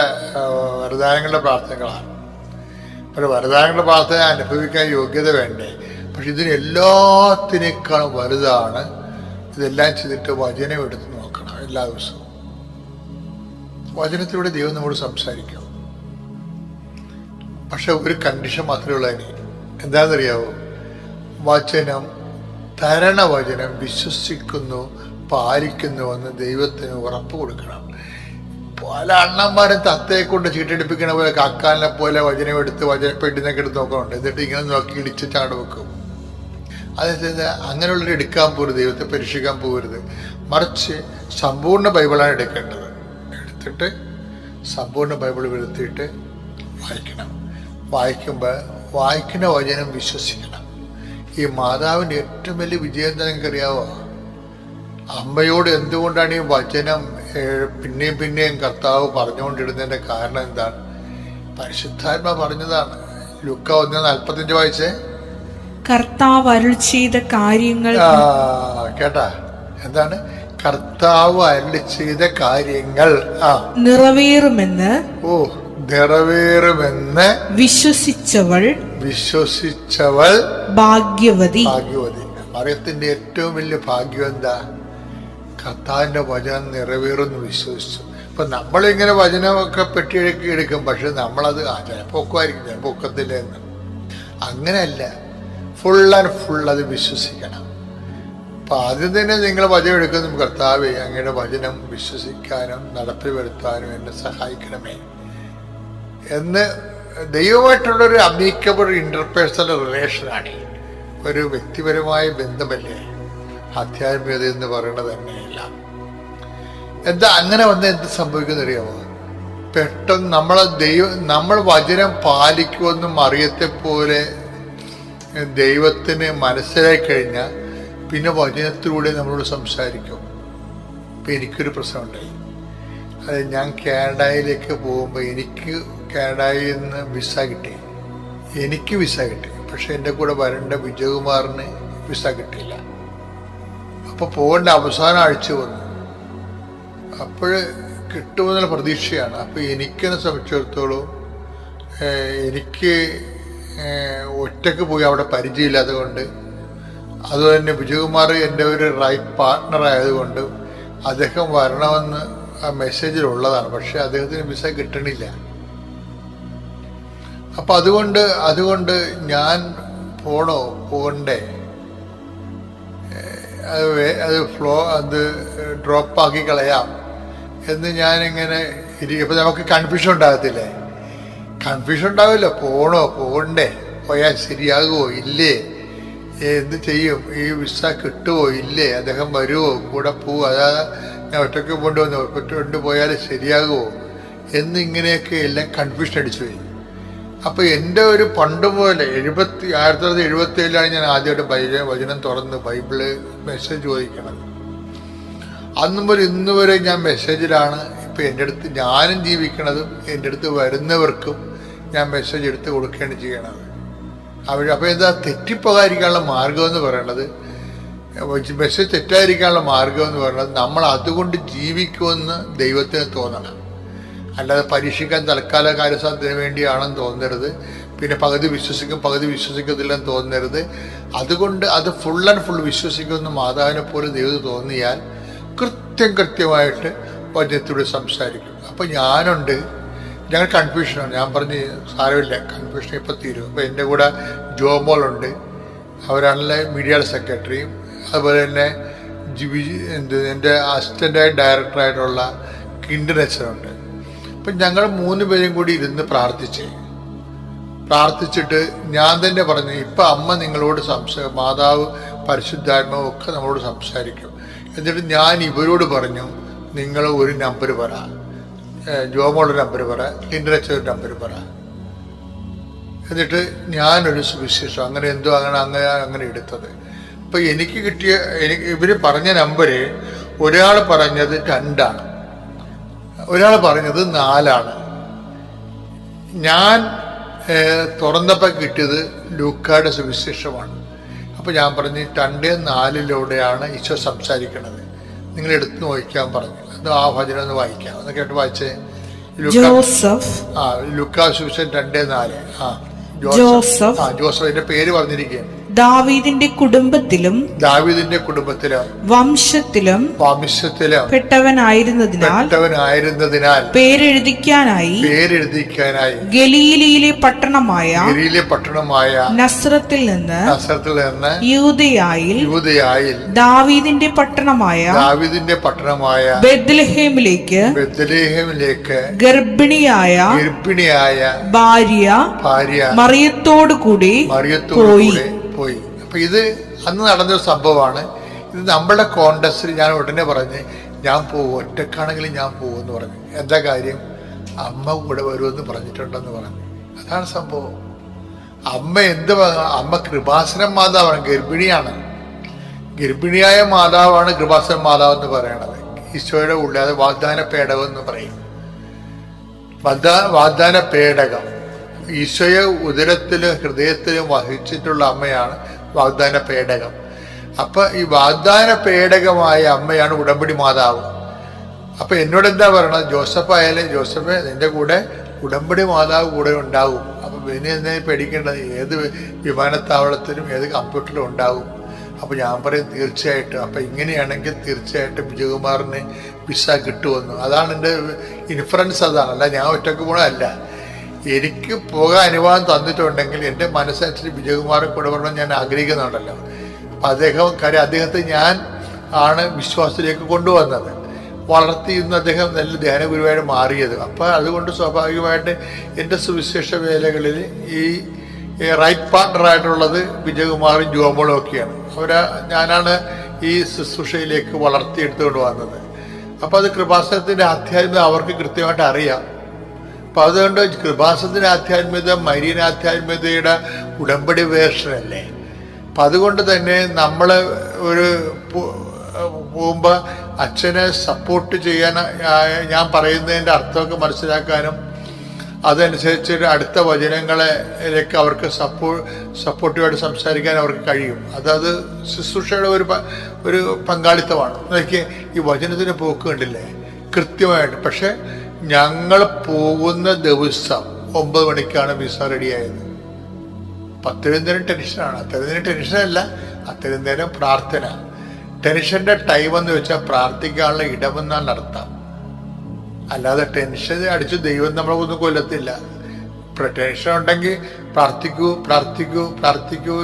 വരദാനങ്ങളുടെ പ്രാർത്ഥനകളാണ്. പക്ഷെ വരദാനങ്ങളുടെ പ്രാർത്ഥന അനുഭവിക്കാൻ യോഗ്യത വേണ്ടേ? പക്ഷെ ഇതിനെല്ലാത്തിനേക്കാളും വലുതാണ് ഇതെല്ലാം ചെയ്തിട്ട് വചനം എടുത്ത് നോക്കണം. എല്ലാ ദിവസവും വചനത്തിലൂടെ ദൈവം നമ്മോട് സംസാരിക്കും. പക്ഷെ ഒരു കണ്ടീഷൻ മാത്രമേ ഉള്ളൂ അതിന്. എന്താണെന്നറിയാവോ? വചനം തരണ വചനം വിശ്വസിക്കുന്നു പാലിക്കുന്നുവെന്ന് ദൈവത്തിന് ഉറപ്പ് കൊടുക്കണം. പല അണ്ണന്മാരും തത്തയെ കൊണ്ട് ചീട്ടെടുപ്പിക്കണ പോലെ കാക്കാലിനെ പോലെ വചനം എടുത്ത് വചനപ്പെട്ടിനൊക്കെ എടുത്ത് നോക്കാറുണ്ട്. എന്നിട്ട് ഇങ്ങനെ നോക്കി ഇടിച്ചിട്ടാണ് വെക്കും. അതായത് അങ്ങനെയുള്ളവർ എടുക്കാൻ പോകരുത്, ദൈവത്തെ പരീക്ഷിക്കാൻ പോകരുത്. മറിച്ച് സമ്പൂർണ്ണ ബൈബിളാണ് എടുക്കേണ്ടത്. എടുത്തിട്ട് സമ്പൂർണ്ണ ബൈബിൾ വരുത്തിയിട്ട് വായിക്കണം. വായിക്കുമ്പോൾ വായിക്കുന്ന വചനം വിശ്വസിക്കണം. ഈ മാതാവിൻ്റെ ഏറ്റവും വലിയ വിജയം നിങ്ങൾക്കറിയാവോ? അമ്മയോട് എന്തുകൊണ്ടാണ് ഈ വചനം പിന്നെയും പിന്നെയും കർത്താവ് പറഞ്ഞുകൊണ്ടിരുന്നതിൻ്റെ കാരണം എന്താണ്? പരിശുദ്ധാത്മ പറഞ്ഞതാണ്. ലൂക്ക 1:45 വായിച്ചേ. കർത്താവ് അരുൾ ചെയ്ത കാര്യങ്ങൾ കേട്ടാ? എന്താണ്? കർത്താവ് അരുൾ ചെയ്ത കാര്യങ്ങൾ നിറവേറുമെന്ന് നിറവേറുമെന്ന് വിശ്വസിച്ചവൾ ഭാഗ്യവതി. മറിയത്തിന്റെ ഏറ്റവും വലിയ ഭാഗ്യം എന്താ? കർത്താവിന്റെ വചനം നിറവേറുമെന്ന് വിശ്വസിച്ചു. ഇപ്പൊ നമ്മളിങ്ങനെ വചനമൊക്കെ പെട്ടിയൊക്കെ എടുക്കും, പക്ഷെ നമ്മളത് ചിലപ്പൊക്കുമായിരിക്കും, ചിലപ്പോൾ ഒക്കത്തില്ല എന്ന്. അങ്ങനെയല്ല, ഫുൾ ആൻഡ് ഫുൾ അത് വിശ്വസിക്കണം. അപ്പൊ ആദ്യം തന്നെ നിങ്ങൾ വചനം എടുക്കുന്ന കർത്താവേ, അങ്ങയുടെ വചനം വിശ്വസിക്കാനും നടപ്പിൽ വരുത്താനും എന്നെ സഹായിക്കണമേ എന്ന് ദൈവമായിട്ടുള്ളൊരു അമീക്കബിൾ ഇന്റർപേഴ്സണൽ റിലേഷനാണ്. ഒരു വ്യക്തിപരമായ ബന്ധമല്ലേ ആധ്യാത്മികത എന്ന് പറയുന്നത് തന്നെയല്ല. എന്താ അങ്ങനെ വന്ന് എന്ത് സംഭവിക്കുന്ന അറിയാമോ? പെട്ടെന്ന് നമ്മൾ വചനം പാലിക്കുമെന്നും മറിയത്തെ പോലെ ദൈവത്തിന് മനസ്സിലായി കഴിഞ്ഞാൽ പിന്നെ വചനത്തിലൂടെ നമ്മളോട് സംസാരിക്കും. ഇപ്പം എനിക്കൊരു പ്രശ്നമുണ്ടായി. അത് ഞാൻ കാനഡയിലേക്ക് പോകുമ്പോൾ എനിക്ക് കാനഡയിൽ നിന്ന് വിസ കിട്ടി. എനിക്ക് വിസ കിട്ടി, പക്ഷെ എൻ്റെ കൂടെ വരേണ്ട വിജയകുമാറിന് വിസ കിട്ടിയില്ല. അപ്പോൾ പോകേണ്ട അവസാന ആഴ്ച വന്നു. അപ്പോൾ കിട്ടുമെന്നുള്ള പ്രതീക്ഷയാണ്. അപ്പോൾ എനിക്കെന്നെ സംബന്ധിച്ചിടത്തോളം എനിക്ക് ഒറ്റയ്ക്ക് പോയി അവിടെ പരിചയമില്ലാത്തത് കൊണ്ട്, അതുതന്നെ വിജയകുമാർ എൻ്റെ ഒരു റൈറ്റ് പാർട്ട്ണർ ആയതുകൊണ്ട് അദ്ദേഹം വരണമെന്ന് ആ മെസ്സേജിലുള്ളതാണ്. പക്ഷെ അദ്ദേഹത്തിന് വിസ കിട്ടണില്ല. അപ്പം അതുകൊണ്ട് ഞാൻ പോകണ്ടേ, അത് ഡ്രോപ്പാക്കി കളയാം എന്ന് ഞാനിങ്ങനെ ഇരിക്കും. അപ്പം നമുക്ക് കൺഫ്യൂഷൻ ഉണ്ടാകത്തില്ലേ? കൺഫ്യൂഷൻ ഉണ്ടാവില്ല. പോണോ പോകണ്ടേ, പോയാൽ ശരിയാകുമോ ഇല്ലേ, എന്ത് ചെയ്യും, ഈ വിസ കിട്ടുമോ ഇല്ലേ, അദ്ദേഹം വരുമോ, കൂടെ പോവോ, അതായത് ഞാൻ ഒറ്റയ്ക്ക് കൊണ്ടുവന്നു കൊണ്ടുപോയാൽ ശരിയാകുമോ എന്നിങ്ങനെയൊക്കെ എല്ലാം കൺഫ്യൂഷൻ അടിച്ചു പോയി. അപ്പോൾ എൻ്റെ ഒരു പണ്ട് പോലെ 1977 ഞാൻ ആദ്യമായിട്ട് വചനം തുറന്ന് ബൈബിള് മെസ്സേജ് ചോദിക്കണത്. അന്നും മുതൽ ഇന്ന് വരെ ഞാൻ മെസ്സേജിലാണ്. ഇപ്പം എൻ്റെ അടുത്ത് ഞാനും ജീവിക്കണതും എൻ്റെ അടുത്ത് വരുന്നവർക്കും ഞാൻ മെസ്സേജ് എടുത്ത് കൊടുക്കുകയാണ് ചെയ്യണത്. അപ്പോൾ എന്താ തെറ്റിപ്പോകാതിരിക്കാനുള്ള മാർഗം എന്ന് പറയണത്, മെസ്സേജ് തെറ്റാതിരിക്കാനുള്ള മാർഗം എന്ന് പറയുന്നത് നമ്മൾ അതുകൊണ്ട് ജീവിക്കുമെന്ന് ദൈവത്തിന് തോന്നണം. അല്ലാതെ പരീക്ഷിക്കാൻ തൽക്കാല കാര്യസാധ്യത്തിന് വേണ്ടിയാണെന്ന് തോന്നരുത്. പിന്നെ പകുതി വിശ്വസിക്കും പകുതി വിശ്വസിക്കത്തില്ലെന്ന് തോന്നരുത്. അതുകൊണ്ട് അത് ഫുൾ ആൻഡ് ഫുൾ വിശ്വസിക്കുമെന്ന് മാതാവിനെ പോലെ ദൈവം തോന്നിയാൽ കൃത്യമായിട്ട് വചനത്തിലൂടെ സംസാരിക്കും. അപ്പം ഞാനുണ്ട്, ഞങ്ങൾ കൺഫ്യൂഷനാണ്. ഞാൻ പറഞ്ഞ് സാരമില്ല, കൺഫ്യൂഷൻ ഇപ്പം തീരും. അപ്പോൾ എൻ്റെ കൂടെ ജോമോളുണ്ട്, അവരാണല്ലേ മീഡിയ സെക്രട്ടറിയും, അതുപോലെ തന്നെ എൻ്റെ അസിസ്റ്റൻ്റായി ഡയറക്ടറായിട്ടുള്ള കിൻഡനച്ചനുണ്ട്. അപ്പം ഞങ്ങൾ 3 പേരും കൂടി ഇരുന്ന് പ്രാർത്ഥിച്ചിട്ട് ഞാൻ തന്നെ പറഞ്ഞു, ഇപ്പം അമ്മ നിങ്ങളോട് മാതാവ് പരിശുദ്ധാത്മാവും ഒക്കെ നമ്മളോട് സംസാരിക്കും. എന്നിട്ട് ഞാൻ ഇവരോട് പറഞ്ഞു, നിങ്ങൾ ഒരു നമ്പർ പറ, ജോമോളുടെ നമ്പർ പറ, കിൻഡനച്ചൊരു നമ്പർ പറ. എന്നിട്ട് ഞാനൊരു സുവിശേഷം അങ്ങനെ എന്തോ അങ്ങനെ എടുത്തത്. അപ്പം എനിക്ക് ഇവർ പറഞ്ഞ നമ്പര് ഒരാൾ പറഞ്ഞത് 2 ഒരാൾ പറഞ്ഞത് 4. ഞാൻ തുറന്നപ്പോൾ കിട്ടിയത് ലൂക്കായുടെ സുവിശേഷമാണ്. അപ്പോൾ ഞാൻ പറഞ്ഞു 2:4 ഈശോ സംസാരിക്കണത്, നിങ്ങൾ എടുത്ത് നോക്കാൻ പറഞ്ഞു. അത് ആ വചനം ഒന്ന് വായിക്കാം, ഒന്ന് കേട്ട് വായിച്ചേ. ലൂക്കാ സുവിശേഷം 2:4. ജോസഫ് എന്റെ പേര് പറഞ്ഞിരിക്കുകയാണ്. ദാവീദിന്റെ കുടുംബത്തിലും വംശത്തിലും പെട്ടവനായിരുന്നതിനാൽ പേരെഴുതിക്കാനായി ഗലീലയിലെ പട്ടണമായ നസ്രത്തിൽ നിന്ന് യൂദയായിൽ ദാവീദിന്റെ പട്ടണമായ ബെത്ലഹേമിലേക്ക് ഗർഭിണിയായ ഭാര്യ മറിയത്തോടു കൂടി പോയി. അപ്പൊ ഇത് അന്ന് നടന്നൊരു സംഭവമാണ്. ഇത് നമ്മളുടെ കോണ്ടസ്റ്റിൽ ഞാൻ ഉടനെ പറഞ്ഞ് ഞാൻ പോകും, ഒറ്റക്കാണെങ്കിലും ഞാൻ പോകുമെന്ന് പറഞ്ഞു. എന്താ കാര്യം, അമ്മ കൂടെ വരുമെന്ന് പറഞ്ഞിട്ടുണ്ടെന്ന് പറഞ്ഞു. അതാണ് സംഭവം. അമ്മ കൃപാസനം മാതാവാണ്, ഗർഭിണിയായ മാതാവാണ് കൃപാസനം മാതാവ് എന്ന് പറയണത്. ഈശോയുടെ ഉള്ളിൽ അത് വാഗ്ദാന പേടകം എന്ന് പറയും. വാഗ്ദാന പേടകം ഈശോയെ ഉദരത്തിലും ഹൃദയത്തിലും വഹിച്ചിട്ടുള്ള അമ്മയാണ് വാഗ്ദാന പേടകം. അപ്പൊ ഈ വാഗ്ദാന പേടകമായ അമ്മയാണ് ഉടമ്പടി മാതാവ്. അപ്പൊ എന്നോട് എന്താ പറയണത്, ജോസഫ് ആയാലും ജോസഫ് നിന്റെ കൂടെ ഉടമ്പടി മാതാവ് കൂടെ ഉണ്ടാവും. അപ്പൊ പിന്നെ എന്നെ പേടിക്കേണ്ടത്, ഏത് വിമാനത്താവളത്തിലും ഏത് കമ്പ്യൂട്ടറിലും ഉണ്ടാവും. അപ്പൊ ഞാൻ പറയും തീർച്ചയായിട്ടും. അപ്പൊ ഇങ്ങനെയാണെങ്കിൽ തീർച്ചയായിട്ടും വിജയകുമാറിന് വിസ കിട്ടുമെന്ന്. അതാണ് എൻ്റെ ഇൻഫറൻസ്, അതാണ്. അല്ല ഞാൻ ഒറ്റക്ക് പോകണമല്ല. എനിക്ക് പോകാൻ അനുവാദം തന്നിട്ടുണ്ടെങ്കിൽ എൻ്റെ മനസ്സനുസരിച്ച് വിജയകുമാറെ കൂടെ വരണം ഞാൻ ആഗ്രഹിക്കുന്നുണ്ടല്ലോ. അപ്പം അദ്ദേഹത്തെ ഞാൻ ആണ് വിശ്വാസത്തിലേക്ക് കൊണ്ടുവന്നത്, വളർത്തി. ഇന്ന് അദ്ദേഹം നല്ല ധ്യാനഗുരുവായിട്ട് മാറിയത്. അപ്പം അതുകൊണ്ട് സ്വാഭാവികമായിട്ട് എൻ്റെ സുവിശേഷ വേലകളിൽ ഈ റൈറ്റ് പാർട്ണറായിട്ടുള്ളത് വിജയകുമാറും ജോമോളും ഒക്കെയാണ്. ഞാനാണ് ഈ ശുശ്രൂഷയിലേക്ക് വളർത്തിയെടുത്തുകൊണ്ട് വന്നത്. അപ്പം അത് കൃപാസനത്തിൻ്റെ ആധ്യാത്മികത അവർക്ക് കൃത്യമായിട്ട് അറിയാം. അപ്പം അതുകൊണ്ട് കൃപാസനത്തിൻ്റെ ആധ്യാത്മികത മരീൻ ആധ്യാത്മികതയുടെ ഉടമ്പടി വേർഷനല്ലേ. അപ്പം അതുകൊണ്ട് തന്നെ നമ്മൾ ഒരു പോകുമ്പോൾ അച്ഛനെ സപ്പോർട്ട് ചെയ്യാൻ, ഞാൻ പറയുന്നതിൻ്റെ അർത്ഥമൊക്കെ മനസ്സിലാക്കാനും അതനുസരിച്ച് അടുത്ത വചനങ്ങളിലേക്ക് അവർക്ക് സപ്പോർട്ടീവായിട്ട് സംസാരിക്കാൻ അവർക്ക് കഴിയും. അതത് ശുശ്രൂഷയുടെ ഒരു പങ്കാളിത്തമാണ്. നോക്കിയേ, ഈ വചനത്തിന് പോക്ക് കണ്ടില്ലേ കൃത്യമായിട്ട്. പക്ഷെ ഞങ്ങൾ പോകുന്ന ദിവസം 9 മണിക്കാണ് വിസ റെഡിയായത്. അത്രയും നേരം ടെൻഷനാണ്. അത്രയും നേരം ടെൻഷനല്ല, അത്രയും നേരം പ്രാർത്ഥന. ടെൻഷൻ്റെ ടൈം എന്ന് വെച്ചാൽ പ്രാർത്ഥിക്കാനുള്ള ഇടമെന്നാണ് നടത്താം. അല്ലാതെ ടെൻഷൻ അടിച്ച് ദൈവം നമ്മളെ ഒന്നും കൊല്ലത്തില്ല. ടെൻഷൻ ഉണ്ടെങ്കിൽ പ്രാർത്ഥിക്കൂ,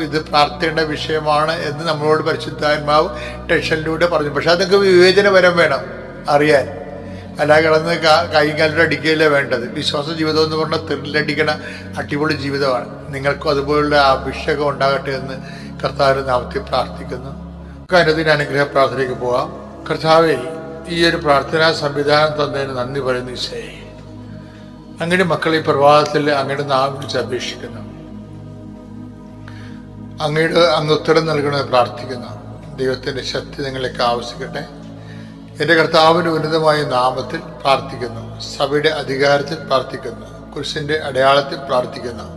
ഇത് പ്രാർത്ഥിക്കേണ്ട വിഷയമാണ് എന്ന് നമ്മളോട് പരിശുദ്ധാത്മാവ് ടെൻഷനിലൂടെ പറഞ്ഞു. പക്ഷെ അതൊക്കെ വിവേചനപരം വേണം അറിയാൻ. അല്ലാതെ കിടന്ന് കൈ കാലിട്ട് അടിക്കുകയല്ലേ വേണ്ടത്. വിശ്വാസ ജീവിതം എന്ന് പറഞ്ഞാൽ ത്രില്ലടിക്കണ അടിപൊളി ജീവിതമാണ്. നിങ്ങൾക്കും അതുപോലുള്ള അഭിഷേകം ഉണ്ടാകട്ടെ എന്ന് കർത്താവിന്റെ നാമത്തിൽ പ്രാർത്ഥിക്കുന്നു. അതിന് അനുഗ്രഹ പ്രാർത്ഥനയ്ക്ക് പോവാം. കർത്താവേ, ഈ ഒരു പ്രാർത്ഥനാ സംവിധാനം തന്നതിന് നന്ദി പറയുന്നു. ഈശോയെ, അങ്ങയുടെ മക്കൾ ഈ പ്രഭാതത്തിൽ അങ്ങയുടെ നാമം വിളിച്ച് അപേക്ഷിക്കുന്നു. അങ്ങ് ഉത്തരം നൽകണമെന്ന് പ്രാർത്ഥിക്കുന്നു. ദൈവത്തിന്റെ ശക്തി നിങ്ങളേക്ക് ആവശ്യിക്കട്ടെ. എൻ്റെ കർത്താവിൻ്റെ ഉന്നതമായ നാമത്തിൽ പ്രാർത്ഥിക്കുന്നു. സഭയുടെ അധികാരത്തിൽ പ്രാർത്ഥിക്കുന്നു. കുരിശിന്റെ അടയാളത്തിൽ പ്രാർത്ഥിക്കുന്നു.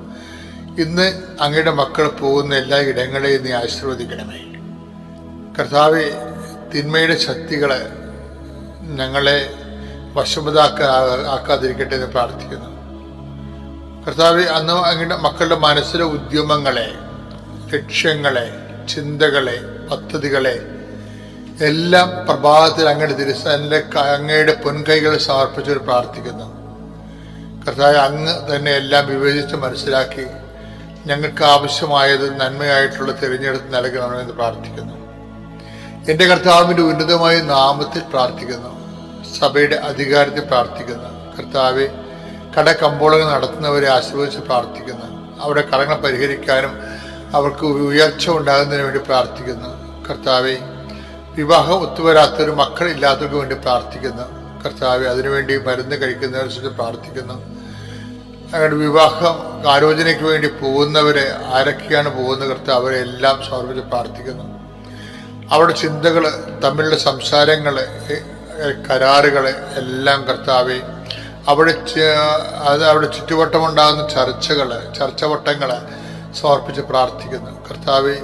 ഇന്ന് അങ്ങയുടെ മക്കൾ പോകുന്ന എല്ലാ ഇടങ്ങളെയും നീ ആശീർവദിക്കണമേ. കർത്താവെ, തിന്മയുടെ ശക്തികളെ ഞങ്ങളെ വശമതാക്കാതിരിക്കട്ടെ എന്ന് പ്രാർത്ഥിക്കുന്നു. കർത്താവെ, അന്ന് അങ്ങയുടെ മക്കളുടെ മനസ്സിലെ ഉദ്യമങ്ങളെ, ലക്ഷ്യങ്ങളെ, ചിന്തകളെ, പദ്ധതികളെ എല്ലാം പ്രഭാതത്തിൽ അങ്ങയുടെ തിരുസന്നിധിയിലെ അങ്ങയുടെ പൊൻകൈകളെ സമർപ്പിച്ച് പ്രാർത്ഥിക്കുന്നു. കർത്താവെ, അങ്ങ് തന്നെ എല്ലാം വിവേചിച്ച് മനസ്സിലാക്കി ഞങ്ങൾക്ക് ആവശ്യമായത് നന്മയായിട്ടുള്ള തിരഞ്ഞെടുത്ത് നൽകണമെന്ന് പ്രാർത്ഥിക്കുന്നു. എൻ്റെ കർത്താവിൻ്റെ ഉന്നതമായ നാമത്തിൽ പ്രാർത്ഥിക്കുന്നു. സഭയുടെ അധികാരത്തിൽ പ്രാർത്ഥിക്കുന്നു. കർത്താവെ, കടകമ്പോളങ്ങൾ നടത്തുന്നവരെ ആശീർവദിച്ച് പ്രാർത്ഥിക്കുന്നു. അവരുടെ കടങ്ങൾ പരിഹരിക്കാനും അവർക്ക് ഉയർച്ച ഉണ്ടാകുന്നതിന് വേണ്ടി പ്രാർത്ഥിക്കുന്നു. കർത്താവെ, വിവാഹം ഒത്തുവരാത്തൊരു മക്കളില്ലാത്തവർക്ക് വേണ്ടി പ്രാർത്ഥിക്കുന്നു. കർത്താവെ, അതിനുവേണ്ടി മരുന്ന് കഴിക്കുന്നവരെ കുറിച്ച് പ്രാർത്ഥിക്കുന്നു. അവരുടെ വിവാഹം ആലോചനയ്ക്ക് വേണ്ടി പോകുന്നവരെ ആരൊക്കെയാണ് പോകുന്നത് കർത്താവ്, അവരെ എല്ലാം സമർപ്പിച്ച് പ്രാർത്ഥിക്കുന്നു. അവരുടെ ചിന്തകൾ, തമ്മിലുള്ള സംസാരങ്ങൾ, കരാറുകൾ എല്ലാം കർത്താവെ, അവിടെ ചുറ്റുവട്ടമുണ്ടാകുന്ന ചർച്ചവട്ടങ്ങൾ സമർപ്പിച്ച് പ്രാർത്ഥിക്കുന്നു. കർത്താവെ,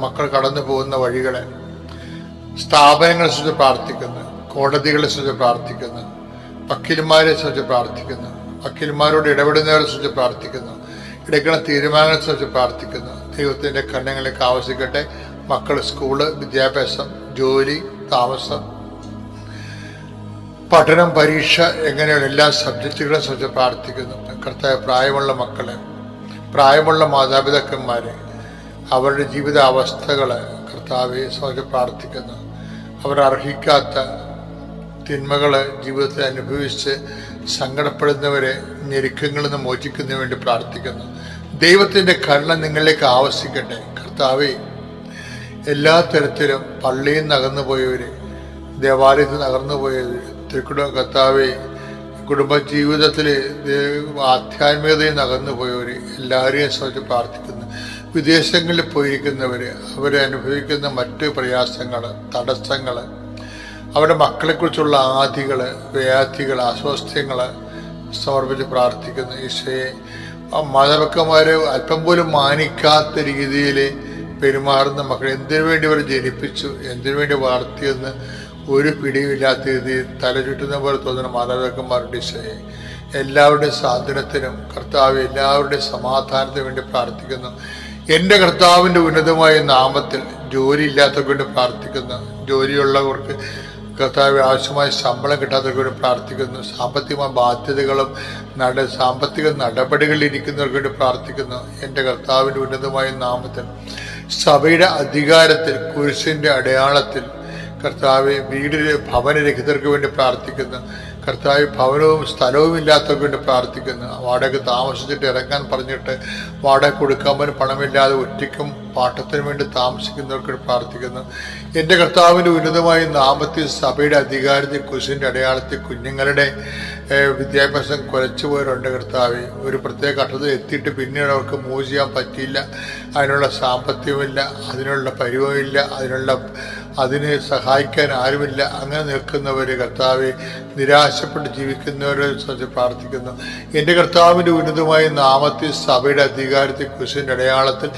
മക്കൾ കടന്നു പോകുന്ന വഴികളെ, സ്ഥാപനങ്ങളെ കുറിച്ച് പ്രാർത്ഥിക്കുന്നു. കോടതികളെ കുറിച്ച് പ്രാർത്ഥിക്കുന്നു. വക്കീൽമാരെ കുറിച്ച് പ്രാർത്ഥിക്കുന്നു. വക്കീൽമാരോട് ഇടപെടുന്നവരെ കുറിച്ച് പ്രാർത്ഥിക്കുന്നു. എടുക്കുന്ന തീരുമാനങ്ങളെ കുറിച്ച് പ്രാർത്ഥിക്കുന്നു. ദൈവത്തിന്റെ കണ്ണുകളിലേക്ക് ആവശ്യിക്കട്ടെ. മക്കൾ, സ്കൂള്, വിദ്യാഭ്യാസം, ജോലി, താമസം, പഠനം, പരീക്ഷ, എങ്ങനെയുള്ള എല്ലാ സബ്ജക്റ്റുകളെ കുറിച്ച് പ്രാർത്ഥിക്കുന്നു. കർത്താവ്, പ്രായമുള്ള മക്കളെ, പ്രായമുള്ള മാതാപിതാക്കന്മാരെ, അവരുടെ ജീവിതാവസ്ഥകളെ കർത്താവെ കുറിച്ച് പ്രാർത്ഥിക്കുന്നു. അവർ അർഹിക്കാത്ത തിന്മകള് ജീവിതത്തിൽ അനുഭവിച്ച് സങ്കടപ്പെടുന്നവരെ ഞെരുക്കങ്ങളിൽ നിന്ന് മോചിക്കുന്നതിന് വേണ്ടി പ്രാർത്ഥിക്കുന്നു. ദൈവത്തിന്റെ കരുണ നിങ്ങളിലേക്ക് ആവശ്യിക്കട്ടെ. കർത്താവെ, എല്ലാ തരത്തിലും പള്ളിയിൽ നിന്ന് അകന്നുപോയവര്, ദേവാലയത്തിൽ നിന്ന് അകന്നുപോയവര്, കർത്താവെ, കുടുംബജീവിതത്തില് ആധ്യാത്മികതയിൽ നിന്ന് അകന്നുപോയവര് എല്ലാവരെയും സംബന്ധിച്ച് പ്രാർത്ഥിക്കുന്നു. വിദേശങ്ങളിൽ പോയിരിക്കുന്നവര്, അവരെ അനുഭവിക്കുന്ന മറ്റ് പ്രയാസങ്ങള്, തടസ്സങ്ങള്, അവരുടെ മക്കളെക്കുറിച്ചുള്ള ആധികള്, വ്യാധികള്, അസ്വസ്ഥ്യങ്ങള് സമർപ്പിച്ച് പ്രാർത്ഥിക്കുന്നു. ഈശോയെ, മാതാപിതാക്കന്മാരെ അല്പം പോലും മാനിക്കാത്ത രീതിയിൽ പെരുമാറുന്ന മക്കളെ എന്തിനു വേണ്ടി അവർ ജനിപ്പിച്ചു, എന്തിനു വേണ്ടി വളർത്തിയെന്ന് ഒരു പിടിയുമില്ലാത്ത രീതിയിൽ തലചുറ്റുന്ന പോലെ തോന്നുന്ന മാതാപിതാക്കന്മാരുടെ ഈശോയെ, എല്ലാവരുടെയും സാന്ത്വനത്തിനും കർത്താവ്, എല്ലാവരുടെയും സമാധാനത്തിനു വേണ്ടി പ്രാർത്ഥിക്കുന്നു. എൻ്റെ കർത്താവിൻ്റെ ഉന്നതമായ നാമത്തിൽ ജോലിയില്ലാത്തവർക്ക് വേണ്ടി പ്രാർത്ഥിക്കുന്നു. ജോലിയുള്ളവർക്ക് കർത്താവ് ആവശ്യമായ ശമ്പളം കിട്ടാത്തവർക്ക് വേണ്ടി പ്രാർത്ഥിക്കുന്നു. സാമ്പത്തികമായ ബാധ്യതകളും സാമ്പത്തിക നടപടികളിൽ ഇരിക്കുന്നവർക്ക് വേണ്ടി പ്രാർത്ഥിക്കുന്നു. എൻ്റെ കർത്താവിൻ്റെ ഉന്നതമായ നാമത്തിൽ സഭയുടെ അധികാരത്തിൽ കുരിശിന്റെ അടയാളത്തിൽ കർത്താവ് വീടിലെ ഭവനരഹിതർക്ക് വേണ്ടി പ്രാർത്ഥിക്കുന്നു. കർത്താവ്, ഭവനവും സ്ഥലവും ഇല്ലാത്തവർക്ക് വേണ്ടി പ്രാർത്ഥിക്കുന്നു. വാടക താമസിച്ചിട്ട് ഇറങ്ങാൻ പറഞ്ഞിട്ട് വാടക കൊടുക്കാൻ പണമില്ലാതെ ഒറ്റയ്ക്കും പാട്ടത്തിന് വേണ്ടി താമസിക്കുന്നവർക്ക് പ്രാർത്ഥിക്കുന്നു. എൻ്റെ കർത്താവിൻ്റെ ഉന്നതമായ നാമത്തിൽ സഭയുടെ അധികാരത്തിൽ കുരിശിന്റെ അടയാളത്തിൽ കുഞ്ഞുങ്ങളുടെ വിദ്യാഭ്യാസം കുലച്ചുപോയവരുണ്ട്. കർത്താവ്, ഒരു പ്രത്യേക ഘട്ടത്തിൽ എത്തിയിട്ട് പിന്നീട് അവർക്ക് മൂവ് ചെയ്യാൻ പറ്റിയില്ല, അതിനുള്ള സാമ്പത്തികമില്ല, അതിനുള്ള പരിവമില്ല, അതിനെ സഹായിക്കാൻ ആരുമില്ല. അങ്ങനെ നിൽക്കുന്നവര് കർത്താവെ, നിരാശപ്പെട്ട് ജീവിക്കുന്നവരെ സംബന്ധിച്ച് പ്രാർത്ഥിക്കുന്നു. എൻ്റെ കർത്താവിൻ്റെ ഉന്നതമായ നാമത്തിൽ സഭയുടെ അധികാരത്തിൽ കുരിശിന്റെ അടയാളത്തിൽ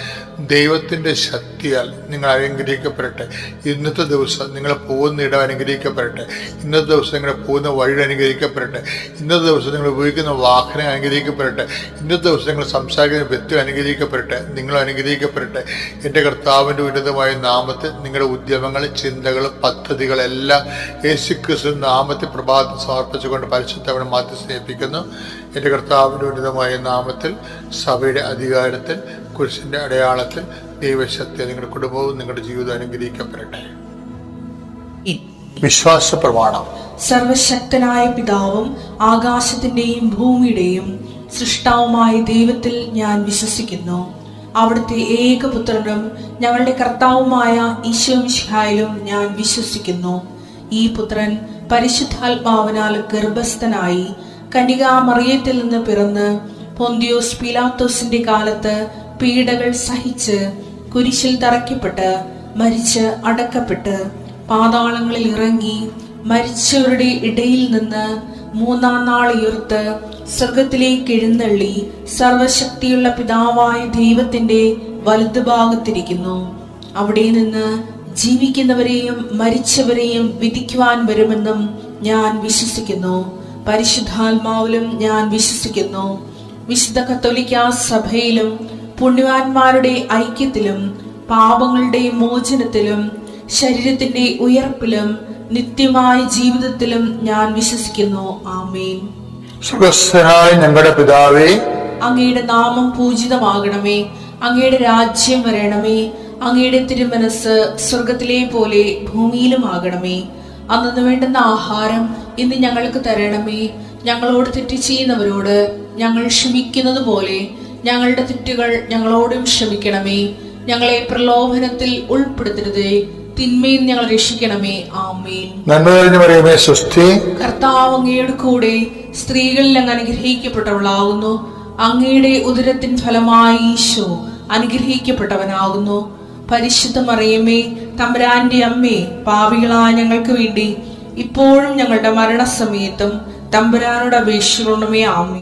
ദൈവത്തിന്റെ ശക്തിയാൽ നിങ്ങൾ അനുഗ്രഹിക്കപ്പെടട്ടെ. ഇന്നത്തെ ദിവസം നിങ്ങൾ പോകുന്ന ഇടം അനുഗ്രഹിക്കപ്പെടട്ടെ. ഇന്നത്തെ ദിവസം നിങ്ങൾ പോകുന്ന വഴി അനുഗ്രഹിക്കപ്പെടട്ടെ. ഇന്നത്തെ ദിവസം നിങ്ങൾ ഉപയോഗിക്കുന്ന വാഹനം അനുഗ്രഹിക്കപ്പെടട്ടെ. ഇന്നത്തെ ദിവസം നിങ്ങൾ സംസാരിക്കുന്ന വ്യക്തി അനുഗ്രഹിക്കപ്പെടട്ടെ. നിങ്ങൾ അനുഗ്രഹിക്കപ്പെടട്ടെ. എൻ്റെ കർത്താവിൻ്റെ ഉന്നതമായ നാമത്തിൽ നിങ്ങളുടെ ഉദ്യമങ്ങൾ, ചിന്തകൾ, പദ്ധതികളെല്ലാം യേശുക്രിസ്തു നാമത്തിൽ പ്രഭാതത്തിൽ സമർപ്പിച്ചുകൊണ്ട് പരിശുദ്ധവനെ മാറ്റി സ്നേഹിപ്പിക്കുന്നു. എൻ്റെ കർത്താവിൻ്റെ ഉന്നതമായ നാമത്തിൽ സഭയുടെ അധികാരത്തിൽ കുരിശിന്റെ അടയാളത്തിൽ ദൈവശക്തി നിങ്ങളുടെ കുടുംബവും നിങ്ങളുടെ ജീവിതം അനുഗ്രഹിക്കപ്പെടട്ടെ. വിശ്വാസ പ്രമാണം. സർവശക്തനായ പിതാവും ആകാശത്തിന്റെയും ഭൂമിയുടെയും സൃഷ്ടാവുമായ ദൈവത്തിൽ ഞാൻ വിശ്വസിക്കുന്നു. അവിടുത്തെ ഏകപുത്രനും ഞങ്ങളുടെ കർത്താവുമായ ഈശോ മിശിഹായിലും ഞാൻ വിശ്വസിക്കുന്നു. ഈ പുത്രൻ പരിശുദ്ധാത്മാവിനാൽ ഗർഭസ്ഥനായി കന്യകാ മറിയത്തിൽ നിന്ന് പിറന്ന് പൊന്തിയോസ് പീലാത്തോസിന്റെ കാലത്ത് പീഡകൾ സഹിച്ച് കുരിശിൽ തറയ്ക്കപ്പെട്ട് മരിച്ച് അടക്കപ്പെട്ട് പാതാളങ്ങളിൽ ഇറങ്ങി മരിച്ചവരുടെ ഇടയിൽ നിന്ന് മൂന്നാം നാൾ ഉയർത്ത് സ്വർഗത്തിലേക്ക് എഴുന്നള്ളി സർവശക്തിയുള്ള പിതാവായ ദൈവത്തിന്റെ വലതുഭാഗത്തിരിക്കുന്നു. അവിടെ നിന്ന് ജീവിക്കുന്നവരെയും മരിച്ചവരെയും വിധിക്കുവാൻ വരുമെന്നും ഞാൻ വിശ്വസിക്കുന്നു. പരിശുദ്ധാത്മാവിലും ഞാൻ വിശ്വസിക്കുന്നു. വിശുദ്ധ കത്തോലിക്കാ സഭയിലും പുണ്യവാന്മാരുടെ ഐക്യത്തിലും പാപങ്ങളുടെ മോചനത്തിലും ശരീരത്തിന്റെ ഉയർപ്പിലും നിത്യമായ ജീവിതത്തിലും ഞാൻ വിശ്വസിക്കുന്നു. ആമേൻ. സ്വർഗ്ഗസ്ഥനായ ഞങ്ങളുടെ പിതാവേ, അങ്ങയുടെ നാമം പൂജിതമാകണമേ. അങ്ങയുടെ രാജ്യം വരണമേ. അങ്ങയുടെ തിരുമനസ് സ്വർഗത്തിലെ പോലെ ഭൂമിയിലും ആകണമേ. അന്നു വേണ്ടുന്ന ആഹാരം ഇന്ന് ഞങ്ങൾക്ക് തരണമേ. ഞങ്ങളോട് തെറ്റ് ചെയ്യുന്നവരോട് ഞങ്ങൾ ക്ഷമിക്കുന്നത് പോലെ ഞങ്ങളുടെ തെറ്റുകൾ ഞങ്ങളോടും ക്ഷമിക്കണമേ. ഞങ്ങളെ പ്രലോഭനത്തിൽ ഉൾപ്പെടുത്തരുതേ, തിന്മയിൽ ഞങ്ങൾ രക്ഷിക്കണമേ. ആമേൻ. നന്മ നിറഞ്ഞ മറിയമേ, സ്വസ്തി. കർത്താവ് അങ്ങയുടെ കൂടെ സ്ത്രീകളിൽ അങ്ങ് അനുഗ്രഹിക്കപ്പെട്ടവളാകുന്നു. അങ്ങയുടെ ഉദരത്തിൻ ഫലമായി ഈശോ അനുഗ്രഹിക്കപ്പെട്ടവനാകുന്നു. പരിശുദ്ധ മറിയമേ, തമ്പുരാന്റെ അമ്മേ, പാപികളായ ഞങ്ങൾക്ക് വേണ്ടി ഇപ്പോഴും ഞങ്ങളുടെ മരണസമയത്തും തമ്പുരാനോട് അപേക്ഷിക്കണമേ. ആമേൻ.